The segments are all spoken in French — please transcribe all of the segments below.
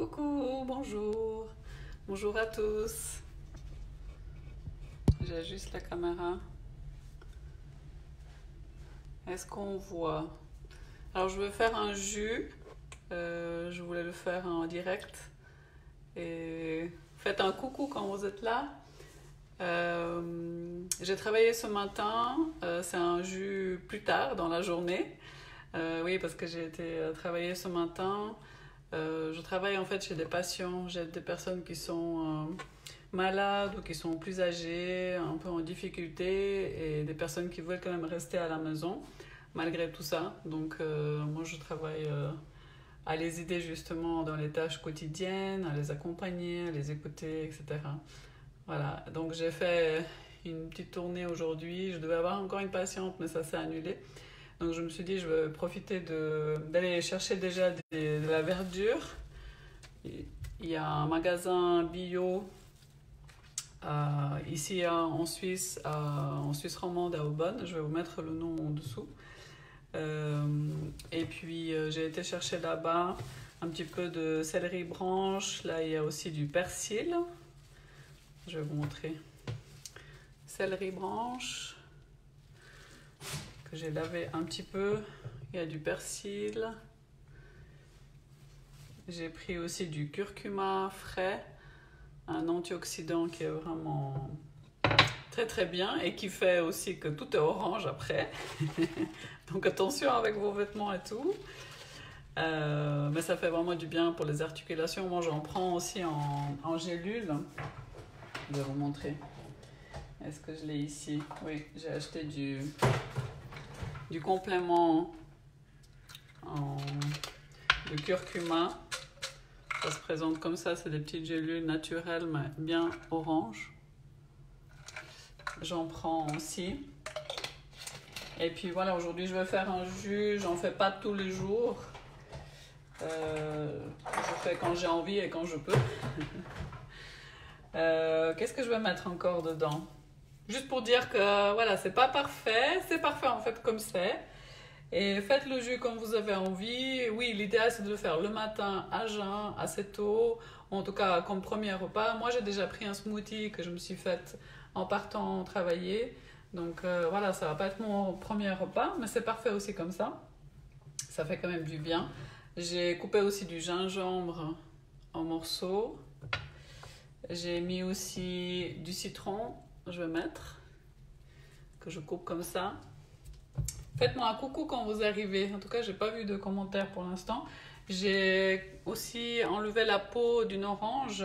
Coucou, bonjour. Bonjour à tous. J'ajuste la caméra. Est-ce qu'on voit? Alors, je vais faire un jus. Je voulais le faire en direct. Et faites un coucou quand vous êtes là. J'ai travaillé ce matin. C'est un jus plus tard dans la journée. Oui, parce que j'ai été travailler ce matin. Je travaille en fait chez des patients. J'aide des personnes qui sont malades ou qui sont plus âgées, un peu en difficulté, et des personnes qui veulent quand même rester à la maison malgré tout ça. Donc moi je travaille à les aider justement dans les tâches quotidiennes, à les accompagner, à les écouter, etc. Voilà, donc j'ai fait une petite tournée aujourd'hui. Je devais avoir encore une patiente, mais ça s'est annulé. Donc je me suis dit, je vais profiter d'aller chercher déjà de la verdure. Il y a un magasin bio ici en Suisse, en Suisse romande à Aubonne. Je vais vous mettre le nom en dessous. Et puis j'ai été chercher là-bas un petit peu de céleri branche. Là, il y a aussi du persil. Je vais vous montrer. Céleri branche que j'ai lavé un petit peu. Il y a du persil. J'ai pris aussi du curcuma frais, un antioxydant qui est vraiment très très bien et qui fait aussi que tout est orange après. Donc attention avec vos vêtements et tout. Mais ça fait vraiment du bien pour les articulations. Moi j'en prends aussi en gélule. Je vais vous montrer. Est-ce que je l'ai ici? Oui, j'ai acheté du complément de curcuma. Ça se présente comme ça, c'est des petites gélules naturelles mais bien orange. J'en prends aussi. Et puis voilà, aujourd'hui je vais faire un jus. J'en fais pas tous les jours. Je fais quand j'ai envie et quand je peux. Qu'est-ce que je vais mettre encore dedans? Juste pour dire que voilà, c'est pas parfait. C'est parfait en fait comme c'est. Et faites le jus comme vous avez envie. Oui, l'idéal c'est de le faire le matin à jeun, assez tôt, ou en tout cas comme premier repas. Moi j'ai déjà pris un smoothie que je me suis fait en partant travailler. Donc voilà, ça va pas être mon premier repas, mais c'est parfait aussi comme ça. Ça fait quand même du bien. J'ai coupé aussi du gingembre en morceaux. J'ai mis aussi du citron, je vais mettre, que je coupe comme ça. Faites-moi un coucou quand vous arrivez. En tout cas, j'ai pas vu de commentaires pour l'instant. J'ai aussi enlevé la peau d'une orange.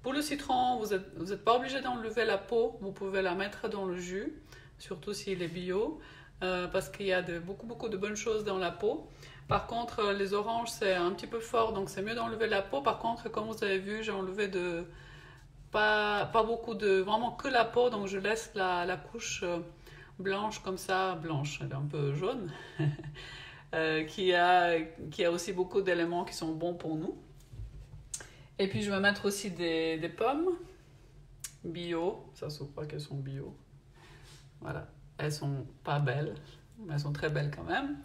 Pour le citron, vous êtes pas obligé d'enlever la peau. Vous pouvez la mettre dans le jus, surtout s'il est bio, parce qu'il y a beaucoup de bonnes choses dans la peau. Par contre, les oranges, c'est un petit peu fort, donc c'est mieux d'enlever la peau. Par contre, comme vous avez vu, j'ai enlevé pas beaucoup vraiment que la peau, donc je laisse la couche blanche comme ça, blanche, elle est un peu jaune, qui a aussi beaucoup d'éléments qui sont bons pour nous. Et puis je vais mettre aussi des pommes bio, ça se voit pas qu'elles sont bio. Voilà, elles sont pas belles, mais elles sont très belles quand même.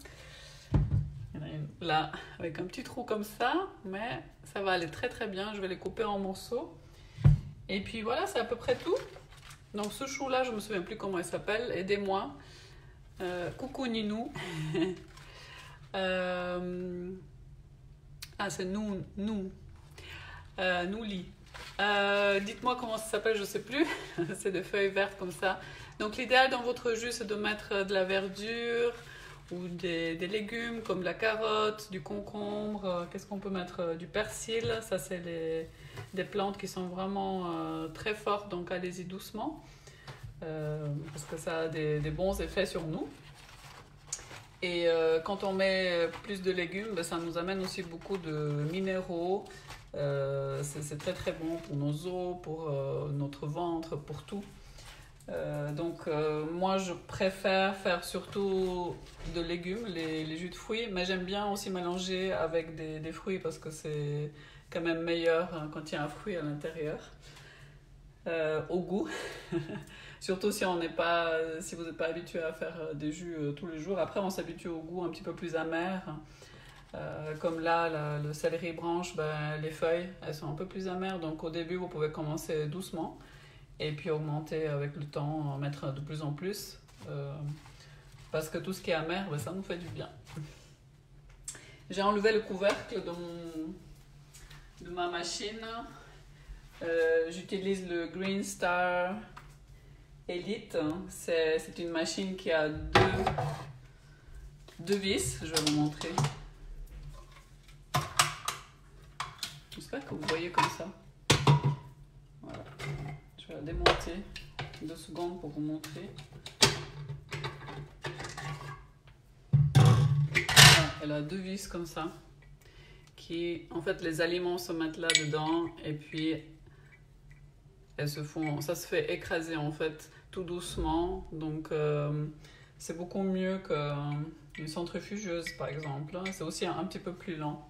Il y en a une là avec un petit trou comme ça, mais ça va aller très très bien. Je vais les couper en morceaux. Et puis voilà, c'est à peu près tout. Donc ce chou-là, je ne me souviens plus comment il s'appelle. Aidez-moi. Coucou Ninou. C'est Nouli. Dites-moi comment ça s'appelle, je ne sais plus. C'est des feuilles vertes comme ça. Donc l'idéal dans votre jus, c'est de mettre de la verdure ou des légumes comme la carotte, du concombre. Qu'est-ce qu'on peut mettre? Du persil. Ça, c'est des plantes qui sont vraiment très fortes, donc allez-y doucement. Parce que ça a des bons effets sur nous. Et quand on met plus de légumes, ça nous amène aussi beaucoup de minéraux. C'est très très bon pour nos os, pour notre ventre, pour tout. Donc moi je préfère faire surtout de légumes, les jus de fruits, mais j'aime bien aussi mélanger avec des fruits parce que c'est quand même meilleur quand il y a un fruit à l'intérieur. Au goût. Surtout si si vous n'êtes pas habitué à faire des jus tous les jours. Après, on s'habitue au goût un petit peu plus amer. Comme là, le céleri branche, ben, les feuilles, elles sont un peu plus amères. Donc au début, vous pouvez commencer doucement et puis augmenter avec le temps, en mettre de plus en plus. Parce que tout ce qui est amer, ben, ça nous fait du bien. J'ai enlevé le couvercle de ma machine. J'utilise le Green Star Elite. C'est une machine qui a deux vis. Je vais vous montrer. J'espère que vous voyez comme ça. Voilà. Je vais la démonter 2 secondes pour vous montrer. Voilà, elle a 2 vis comme ça. Qui, en fait, les aliments se mettent là-dedans et puis elles se font, ça se fait écraser en fait tout doucement. Donc c'est beaucoup mieux qu'une centrifugeuse par exemple. C'est aussi un petit peu plus lent.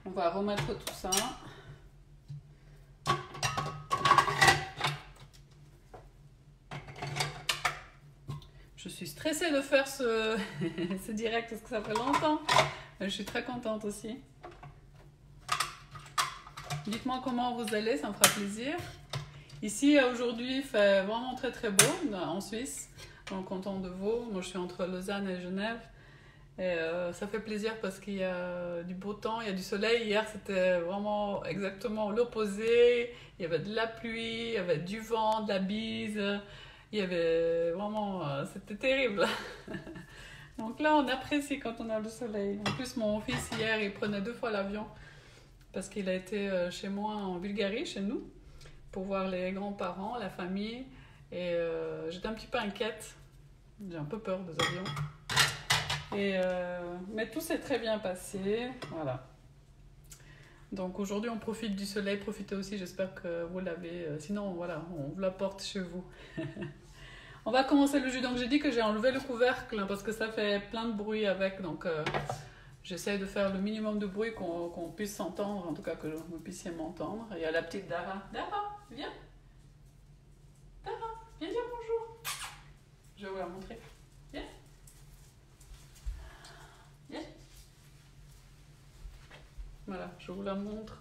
On va remettre tout ça. Je suis stressée de faire ce direct parce que ça fait longtemps. Mais je suis très contente aussi. Dites-moi comment vous allez, ça me fera plaisir. Ici, aujourd'hui, il fait vraiment très très beau en Suisse, dans le canton de Vaud. Moi, je suis entre Lausanne et Genève. Et ça fait plaisir parce qu'il y a du beau temps, il y a du soleil. Hier, c'était vraiment exactement l'opposé. Il y avait de la pluie, il y avait du vent, de la bise. Il y avait vraiment... c'était terrible. Donc là, on apprécie quand on a le soleil. En plus, mon fils, hier, il prenait 2 fois l'avion parce qu'il a été chez moi en Bulgarie, chez nous, pour voir les grands-parents, la famille. Et j'étais un petit peu inquiète. J'ai un peu peur des avions. Mais tout s'est très bien passé. Voilà. Donc aujourd'hui, on profite du soleil. Profitez aussi, j'espère que vous l'avez. Sinon, voilà, on vous l'apporte chez vous. On va commencer le jus. Donc j'ai dit que j'ai enlevé le couvercle parce que ça fait plein de bruit avec. Donc j'essaie de faire le minimum de bruit qu'on puisse s'entendre. En tout cas, que vous puissiez m'entendre. Il y a la petite Dara. Dara, viens. Dara, viens dire bonjour. Je vais vous la montrer. Viens. Viens. Voilà, je vous la montre.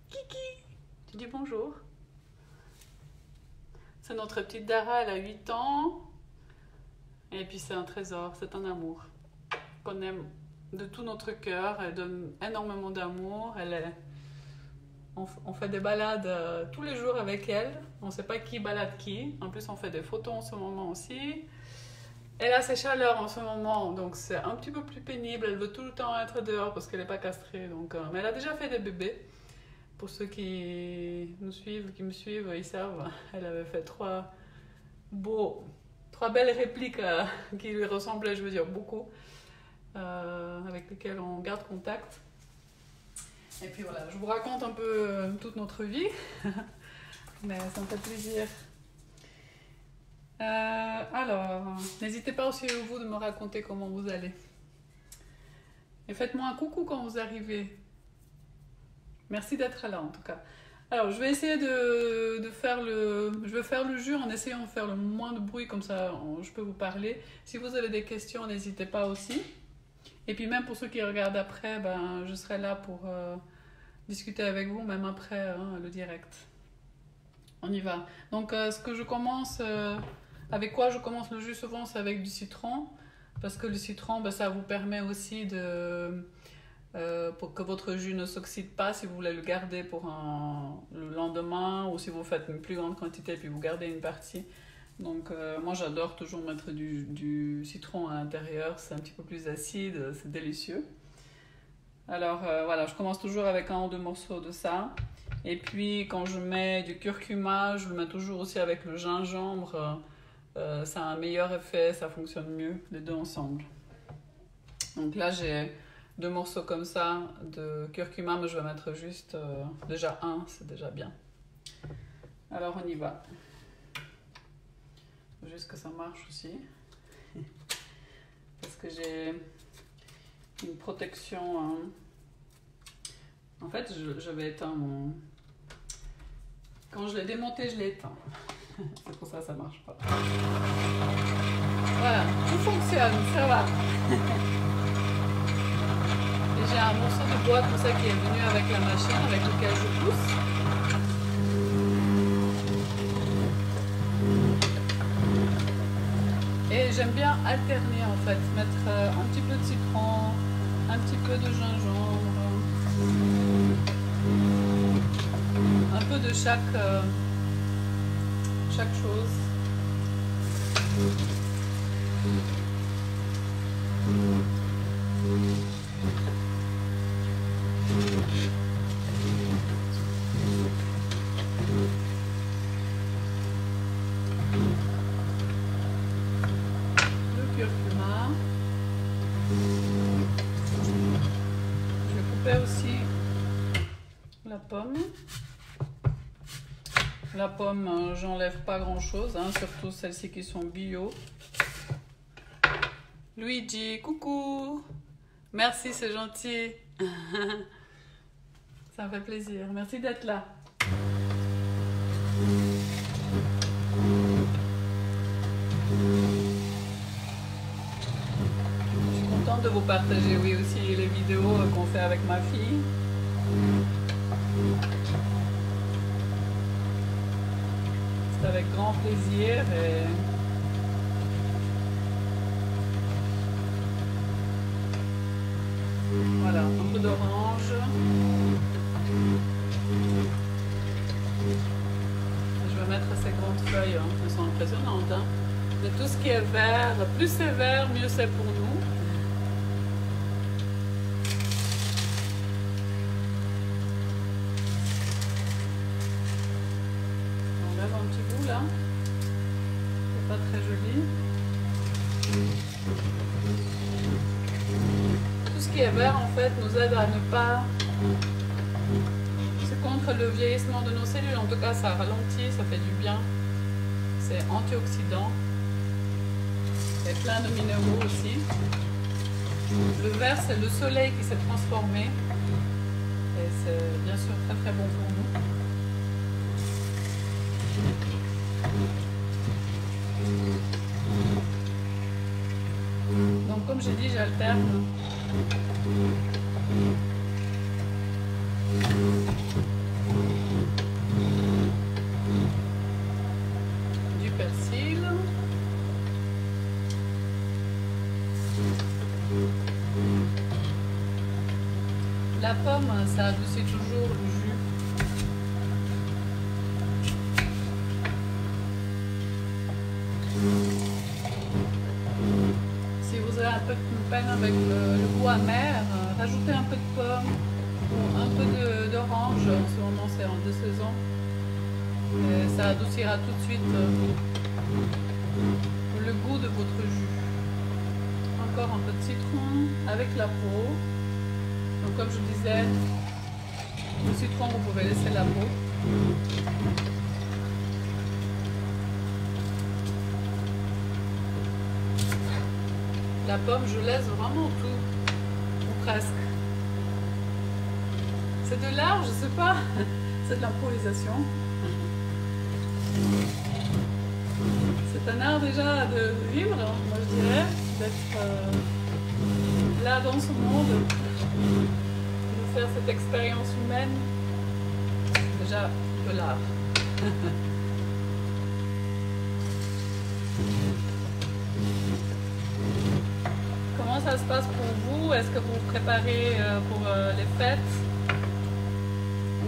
Kiki, tu dis bonjour. C'est notre petite Dara, elle a 8 ans. Et puis c'est un trésor, c'est un amour qu'on aime de tout notre cœur. Elle donne énormément d'amour. On fait des balades tous les jours avec elle. On ne sait pas qui balade qui. En plus, on fait des photos en ce moment aussi. Elle a ses chaleurs en ce moment, donc c'est un petit peu plus pénible. Elle veut tout le temps être dehors parce qu'elle n'est pas castrée. Donc, mais elle a déjà fait des bébés. Pour ceux qui me suivent, ils savent. Elle avait fait 3 belles répliques qui lui ressemblaient, je veux dire, beaucoup. Avec lesquelles on garde contact. Et puis voilà, je vous raconte un peu toute notre vie. Mais ça me fait plaisir. Alors, n'hésitez pas aussi vous de me raconter comment vous allez. Et faites-moi un coucou quand vous arrivez. Merci d'être là en tout cas. Alors, je vais essayer de faire je vais faire le jus en essayant de faire le moins de bruit, comme ça je peux vous parler. Si vous avez des questions, n'hésitez pas aussi. Et puis même pour ceux qui regardent après, ben, je serai là pour discuter avec vous, même après le direct. On y va. Donc, ce que je commence... avec quoi je commence le jus souvent, c'est avec du citron. Parce que le citron, ben, ça vous permet aussi pour que votre jus ne s'oxyde pas si vous voulez le garder pour le lendemain ou si vous faites une plus grande quantité puis vous gardez une partie. Donc moi j'adore toujours mettre du citron à l'intérieur, c'est un petit peu plus acide, c'est délicieux. Alors voilà, je commence toujours avec 1 ou 2 morceaux de ça. Et puis quand je mets du curcuma, je le mets toujours aussi avec le gingembre. Ça a un meilleur effet, ça fonctionne mieux, les deux ensemble. Donc là j'ai 2 morceaux comme ça de curcuma, mais je vais mettre juste déjà 1, c'est déjà bien. Alors on y va. Juste que ça marche aussi. Parce que j'ai une protection. En fait, je vais éteindre mon... Quand je l'ai démonté, je l'ai éteint. C'est pour ça que ça marche pas. Voilà, tout fonctionne, ça va. Et j'ai un morceau de bois comme ça qui est venu avec la machine avec lequel je pousse. Et j'aime bien alterner en fait, mettre un petit peu de citron, un petit peu de gingembre, un peu de chaque chose. Le curcuma. Je vais couper aussi la pomme. La pomme, j'enlève pas grand chose, hein, surtout celles-ci qui sont bio. Luigi, coucou! Merci, c'est gentil. Ça me fait plaisir. Merci d'être là. Je suis contente de vous partager, oui, aussi les vidéos qu'on fait avec ma fille. C'est avec grand plaisir et voilà, un peu d'orange. Je vais mettre ces grandes feuilles, hein. Elles sont impressionnantes. Hein. De tout ce qui est vert, plus c'est vert, mieux c'est pour nous. On enlève un petit bout là. C'est pas très joli. Tout ce qui est vert en fait nous aide à ne pas... C'est contre le vieillissement de nos cellules, en tout cas ça ralentit, ça fait du bien. C'est antioxydant. Il y a plein de minéraux aussi. Le vert c'est le soleil qui s'est transformé. Et c'est bien sûr très très bon pour nous. Donc comme j'ai dit, j'alterne. Du persil. La pomme, ça adoucit toujours le jus. Si vous avez un peu de peine avec le goût amer, rajoutez un peu de pomme ou un peu d'orange. En ce moment, c'est en 2 saisons. Et ça adoucira tout de suite le goût de votre jus. Encore un peu de citron avec la peau. Donc comme je disais, le citron, vous pouvez laisser la peau. La pomme, je laisse vraiment tout, ou presque. C'est de l'art, je sais pas, c'est de l'improvisation. C'est un art déjà de vivre, moi je dirais, d'être là dans ce monde, de faire cette expérience humaine, déjà de l'art. Comment ça se passe pour vous? Est-ce que vous vous préparez pour les fêtes?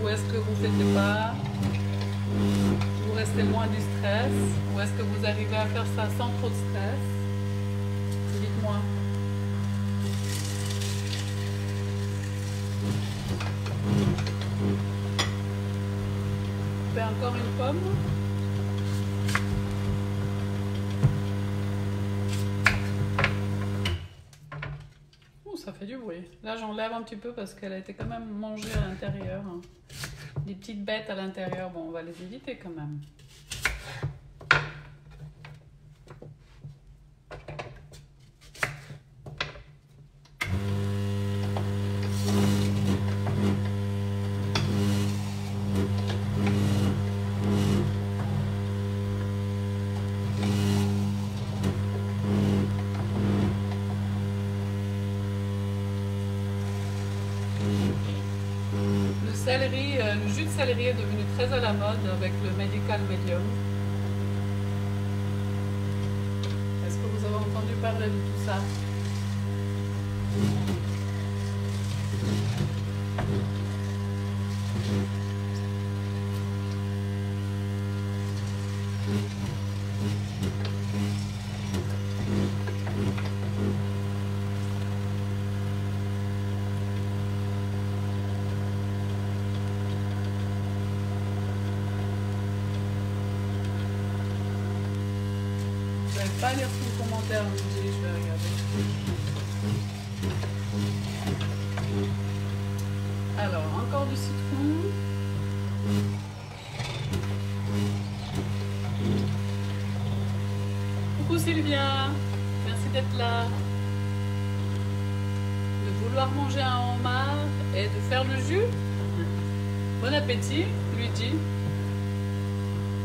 Ou est-ce que vous ne fêtez pas? Vous restez loin du stress? Ou est-ce que vous arrivez à faire ça sans trop de stress? Dites-moi. On fait encore une pomme. Ça fait du bruit. Là, j'enlève un petit peu parce qu'elle a été quand même mangée à l'intérieur. Des petites bêtes à l'intérieur. Bon, on va les éviter quand même. Le céleri, le jus de céleri est devenu très à la mode avec le medical medium. Est-ce que vous avez entendu parler de tout ça? Je n'arrive pas à lire son commentaire, je vais regarder. Alors, encore du citron. Coucou Sylvia, merci d'être là. De vouloir manger un homard et de faire le jus. Bon appétit, lui dit.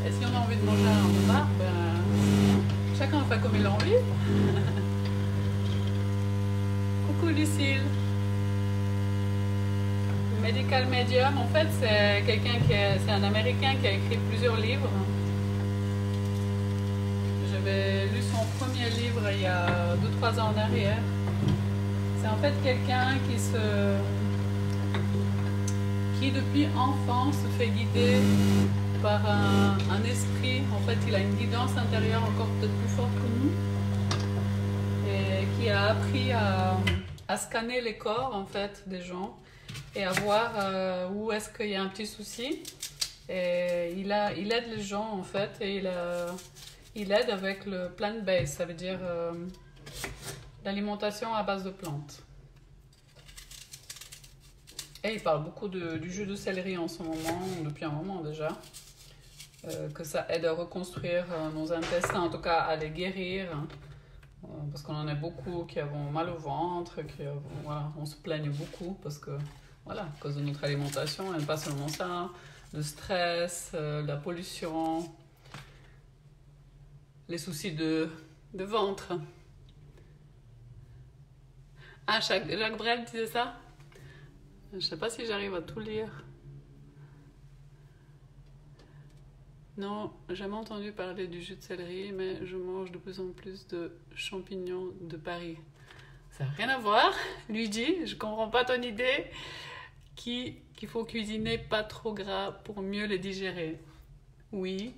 Et si on a envie de manger un homard, ben, chacun fait comme il a envie. Coucou Lucille. Medical Medium, en fait, c'est c'est un Américain qui a écrit plusieurs livres. J'avais lu son premier livre il y a 2-3 ans en arrière. C'est en fait quelqu'un qui depuis enfant se fait guider par un esprit. En fait, il a une guidance intérieure encore peut-être plus forte que nous. Et qui a appris à scanner les corps, en fait, des gens. Et à voir où est-ce qu'il y a un petit souci. Et il aide les gens, en fait, et il aide avec le plant-based, ça veut dire l'alimentation à base de plantes. Et il parle beaucoup du jus de céleri en ce moment, depuis un moment déjà, que ça aide à reconstruire nos intestins, en tout cas à les guérir, hein, parce qu'on en a beaucoup qui avons mal au ventre, voilà, on se plaigne beaucoup parce que voilà, à cause de notre alimentation, et pas seulement ça, le stress, la pollution, les soucis de ventre. Ah, Jacques Brel disait ça? Je ne sais pas si j'arrive à tout lire. Non, j'ai jamais entendu parler du jus de céleri, mais je mange de plus en plus de champignons de Paris. Ça n'a rien à voir, lui dit, je comprends pas ton idée. Qu'il faut cuisiner pas trop gras pour mieux les digérer. Oui.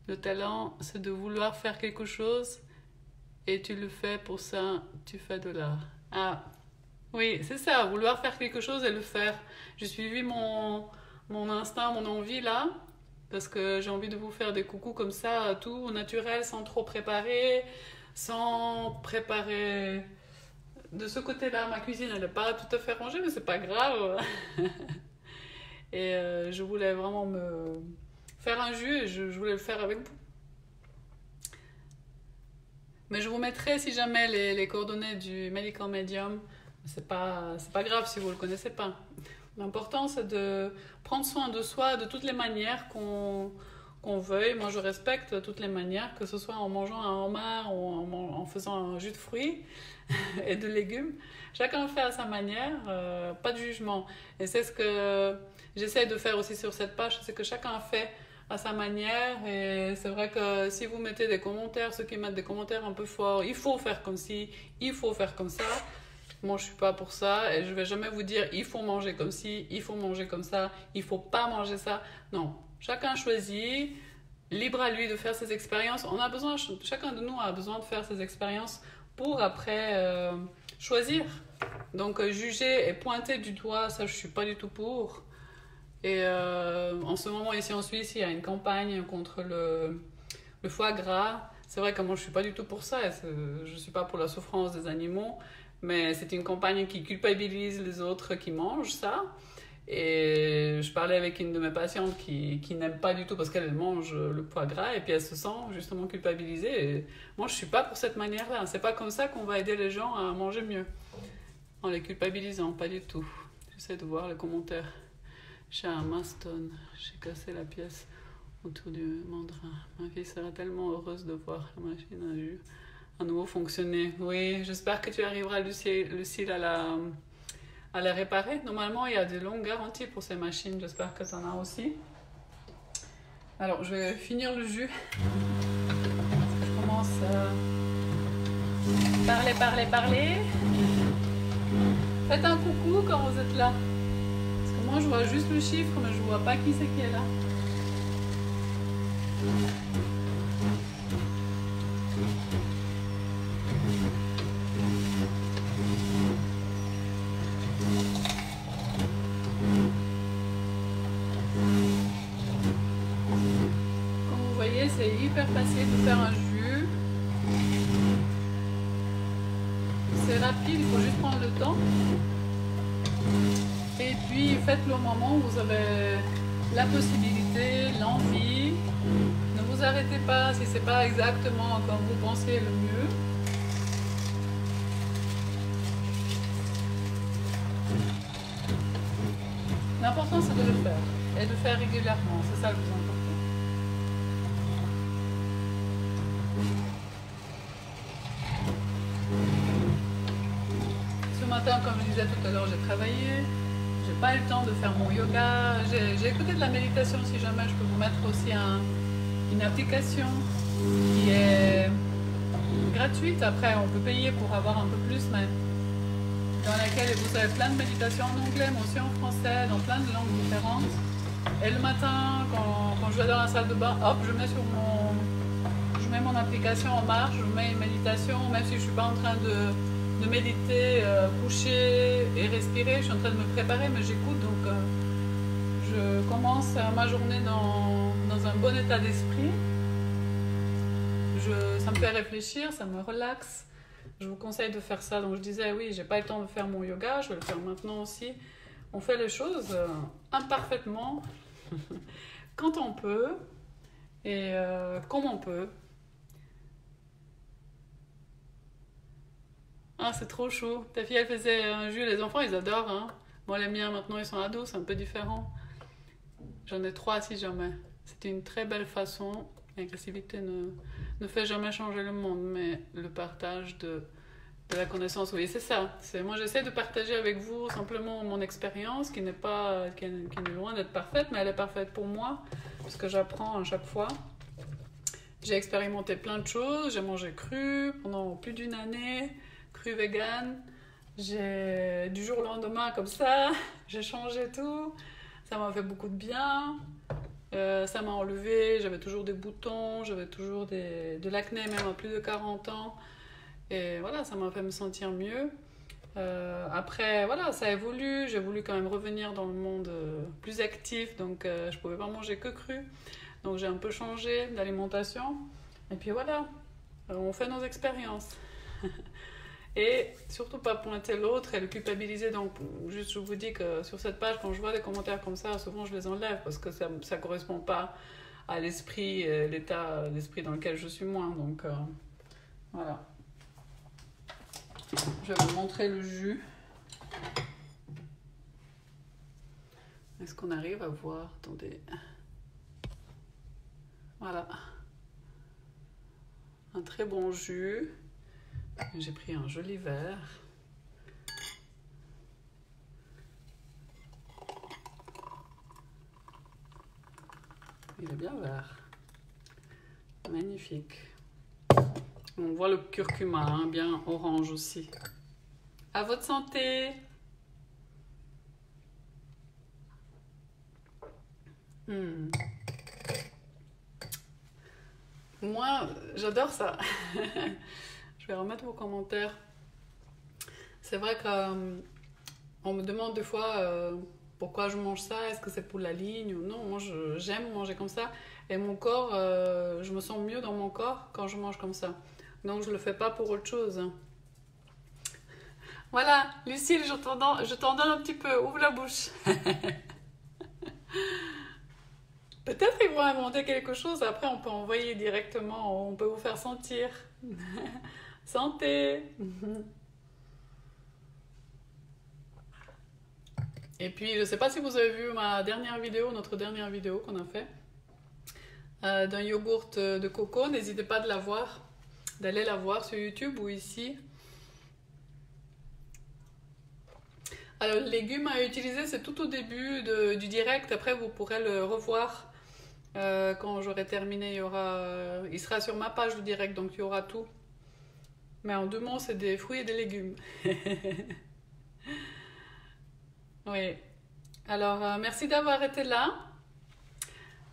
Le talent, c'est de vouloir faire quelque chose et tu le fais pour ça, tu fais de l'art. Ah, oui, c'est ça, vouloir faire quelque chose et le faire. J'ai suivi mon instinct, mon envie là, parce que j'ai envie de vous faire des coucous comme ça, tout au naturel, sans trop préparer, sans préparer. De ce côté-là, ma cuisine, elle n'est pas tout à fait rangée, mais c'est pas grave. Et je voulais vraiment me faire un jus et je voulais le faire avec vous. Mais je vous mettrai, si jamais, les coordonnées du Medical Medium. C'est pas grave si vous ne le connaissez pas. L'important, c'est de prendre soin de soi de toutes les manières qu'on veuille. Moi, je respecte toutes les manières, que ce soit en mangeant un homard ou en faisant un jus de fruits et de légumes. Chacun fait à sa manière, pas de jugement. Et c'est ce que j'essaie de faire aussi sur cette page, c'est que chacun fait à sa manière. Et c'est vrai que si vous mettez des commentaires, ceux qui mettent des commentaires un peu forts, il faut faire comme ci, il faut faire comme ça. Moi, je suis pas pour ça et je vais jamais vous dire il faut manger comme ci, il faut manger comme ça, il faut pas manger ça. Non, chacun choisit, libre à lui de faire ses expériences. Chacun de nous a besoin de faire ses expériences pour après choisir. Donc juger et pointer du doigt, ça je suis pas du tout pour. Et en ce moment ici en Suisse, il y a une campagne contre le foie gras. C'est vrai que moi je suis pas du tout pour ça. Je suis pas pour la souffrance des animaux. Mais c'est une campagne qui culpabilise les autres qui mangent ça. Et je parlais avec une de mes patientes qui n'aime pas du tout parce qu'elle mange le foie gras et puis elle se sent justement culpabilisée. Et moi, je ne suis pas pour cette manière-là. C'est pas comme ça qu'on va aider les gens à manger mieux. En les culpabilisant, pas du tout. J'essaie de voir les commentaires. J'ai un Maston. J'ai cassé la pièce autour du mandrin. Ma fille sera tellement heureuse de voir la machine à jus à nouveau fonctionner. Oui, j'espère que tu arriveras, Lucille, à la réparer. Normalement, il y a de longues garanties pour ces machines. J'espère que tu en as aussi. Alors, je vais finir le jus. Je commence à parler. Faites un coucou quand vous êtes là. Parce que moi, je vois juste le chiffre, mais je vois pas qui c'est qui est là. Comme vous voyez, c'est hyper facile de faire un jus. C'est rapide, il faut juste prendre le temps. Et puis faites-le au moment où vous avez la possibilité, l'envie. Ne vous arrêtez pas si c'est pas exactement comme vous pensez le mieux. L'important c'est de le faire et de le faire régulièrement, c'est ça le plus important. Ce matin, comme je disais tout à l'heure, j'ai travaillé. J'ai pas eu le temps de faire mon yoga. J'ai écouté de la méditation. Si jamais je peux vous mettre aussi une application qui est gratuite. Après, on peut payer pour avoir un peu plus, mais dans laquelle vous avez plein de méditations en anglais, mais aussi en français, dans plein de langues différentes. Et le matin, quand je vais dans la salle de bain, hop, je mets mon application en marche, je mets une méditation, même si je suis pas en train de méditer, coucher et respirer. Je suis en train de me préparer, mais j'écoute, donc je commence ma journée dans un bon état d'esprit. Ça me fait réfléchir, ça me relaxe. Je vous conseille de faire ça. Donc je disais, oui, j'ai pas eu le temps de faire mon yoga, je vais le faire maintenant aussi. On fait les choses imparfaitement, quand on peut et comme on peut. Ah, c'est trop chaud. Ta fille, elle faisait un jus. Les enfants, ils adorent. Hein. Moi, les miens, maintenant, ils sont ados. C'est un peu différent. J'en ai 3 si jamais. C'est une très belle façon. L'agressivité ne fait jamais changer le monde, mais le partage de la connaissance, oui, c'est ça. Moi, j'essaie de partager avec vous simplement mon expérience, qui est loin d'être parfaite, mais elle est parfaite pour moi, parce que j'apprends à chaque fois. J'ai expérimenté plein de choses. J'ai mangé cru pendant plus d'1 année. Cru vegan, du jour au lendemain comme ça, j'ai changé tout, ça m'a fait beaucoup de bien, ça m'a enlevé, j'avais toujours des boutons, j'avais toujours de l'acné même à plus de 40 ans, et voilà, ça m'a fait me sentir mieux. Après, voilà, ça évolue, j'ai voulu quand même revenir dans le monde plus actif, donc je pouvais pas manger que cru, donc j'ai un peu changé d'alimentation, et puis voilà, on fait nos expériences. Et surtout pas pointer l'autre et le culpabiliser. Donc, juste je vous dis que sur cette page, quand je vois des commentaires comme ça, souvent je les enlève parce que ça ne correspond pas à l'esprit, l'état d'esprit dans lequel je suis moi. Donc, voilà. Je vais vous montrer le jus. Est-ce qu'on arrive à voir? Attendez. Voilà. Un très bon jus. J'ai pris un joli verre. Il est bien vert. Magnifique. On voit le curcuma, hein, bien orange aussi. À votre santé! Moi, j'adore ça. Je vais remettre vos commentaires. C'est vrai qu'on me demande des fois pourquoi je mange ça, est-ce que c'est pour la ligne ou non. Moi, j'aime manger comme ça. Et mon corps, je me sens mieux dans mon corps quand je mange comme ça. Donc, je ne le fais pas pour autre chose. Voilà, Lucille, je t'en donne un petit peu. Ouvre la bouche. Peut-être qu'ils vont inventer quelque chose. Après, on peut envoyer directement. On peut vous faire sentir. Santé. Et puis, je ne sais pas si vous avez vu notre dernière vidéo qu'on a fait d'un yogourt de coco. N'hésitez pas de la voir. d'aller la voir sur YouTube ou ici. Alors, le légume à utiliser, c'est tout au début du direct. Après, vous pourrez le revoir quand j'aurai terminé. Il sera sur ma page du direct, donc il y aura tout. Mais en 2 mots, c'est des fruits et des légumes. Oui. Alors, merci d'avoir été là.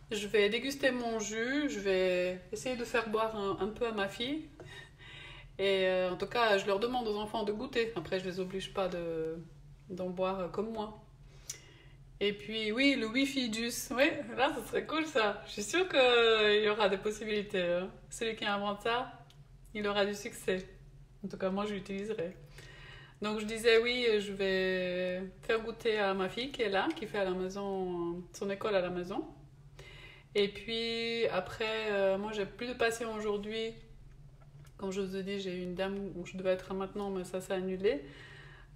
Je vais déguster mon jus. Je vais essayer de faire boire un peu à ma fille. Et en tout cas, je leur demande aux enfants de goûter. Après, je les oblige pas d'en boire comme moi. Et puis, oui, le Wi-Fi juice. Oui, là, ce serait cool ça. Je suis sûre qu'il y aura des possibilités, hein. Celui qui invente ça, il aura du succès. En tout cas, moi, je l'utiliserai. Donc, je disais, oui, je vais faire goûter à ma fille qui est là, qui fait à la maison, son école à la maison. Et puis, après, moi, j'ai plus de patient aujourd'hui. Comme je vous ai dit, j'ai eu une dame où je devais être maintenant, mais ça s'est annulé.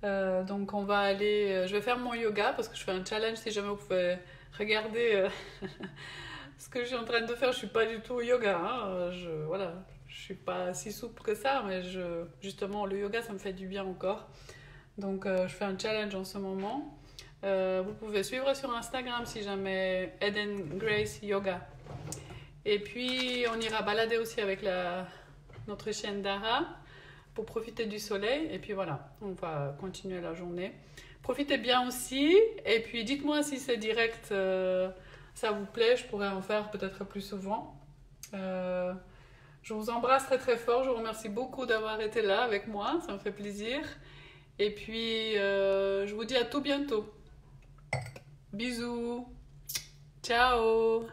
Donc on va aller, je vais faire mon yoga parce que je fais un challenge. Si jamais vous pouvez regarder ce que je suis en train de faire, je suis pas du tout au yoga, hein. Voilà, je suis pas si souple que ça, mais justement le yoga ça me fait du bien encore. Donc je fais un challenge en ce moment. Vous pouvez suivre sur Instagram si jamais Eden Grace Yoga. Et puis on ira balader aussi avec notre chienne Dara pour profiter du soleil. Et puis voilà, on va continuer la journée. Profitez bien aussi. Et puis dites-moi si c'est direct, ça vous plaît. Je pourrais en faire peut-être plus souvent. Je vous embrasse très très fort. Je vous remercie beaucoup d'avoir été là avec moi. Ça me fait plaisir. Et puis je vous dis à tout bientôt. Bisous. Ciao.